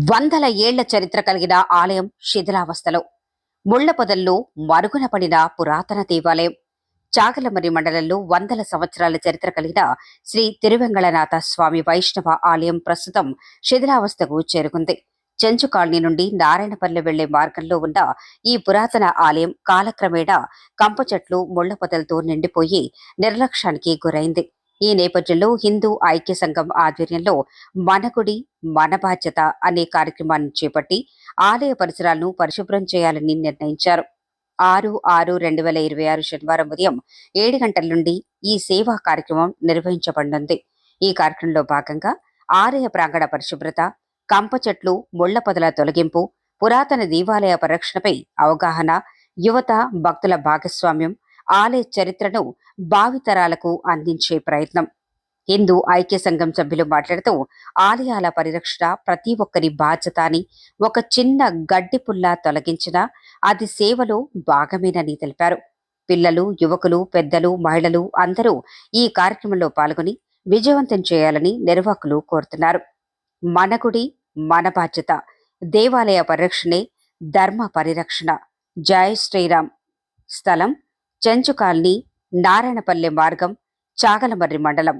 వందల ఏళ్ల చరిత్ర కలిగిన ఆలయం శిథిలావస్థలో, ముళ్ల పొదల్లో మరుగున పడిన పురాతన దేవాలయం. చాగలమర్రి మండలంలో వందల సంవత్సరాల చరిత్ర కలిగిన శ్రీ తిరువెంగళనాథ స్వామి వైష్ణవ ఆలయం ప్రస్తుతం శిథిలావస్థకు చేరుకుంది. చెంచు కాలనీ నుండి నారాయణపల్లి వెళ్లే మార్గంలో ఉన్న ఈ పురాతన ఆలయం కాలక్రమేణా కంప చెట్లు, ముళ్ల పొదలతో నిండిపోయి నిర్లక్ష్యానికి గురైంది. ఈ నేపథ్యంలో హిందూ ఐక్య సంఘం ఆధ్వర్యంలో మన గుడి మన బాధ్యత అనే కార్యక్రమాన్ని చేపట్టి ఆలయ పరిసరాలను పరిశుభ్రం చేయాలని నిర్ణయించారు. 6/6/2026 శనివారం ఉదయం 7 గంటల నుండి ఈ సేవా కార్యక్రమం నిర్వహించబడనుంది. ఈ కార్యక్రమంలో భాగంగా ఆలయ ప్రాంగణ పరిశుభ్రత, కంప చెట్లు, ముళ్ల పొదల తొలగింపు, పురాతన దేవాలయ పరిరక్షణపై అవగాహన, యువత భక్తుల భాగస్వామ్యం, ఆలయ చరిత్రను భావితరాలకు అందించే ప్రయత్నం. హిందూ ఐక్య సంఘం సభ్యులు మాట్లాడుతూ ఆలయాల పరిరక్షణ ప్రతి ఒక్కరి బాధ్యత అని, ఒక చిన్న గడ్డి పుల్ల తొలగించినా అది సేవలో భాగమేనని తెలిపారు. పిల్లలు, యువకులు, పెద్దలు, మహిళలు అందరూ ఈ కార్యక్రమంలో పాల్గొని విజయవంతం చేయాలని నిర్వాహకులు కోరుతున్నారు. మన గుడి మన బాధ్యత, దేవాలయ పరిరక్షణే ధర్మ పరిరక్షణ. జై శ్రీరామ్. స్థలం చెంచు కాలనీ, నారాయణపల్లె మార్గం, చాగలమర్రి మండలం.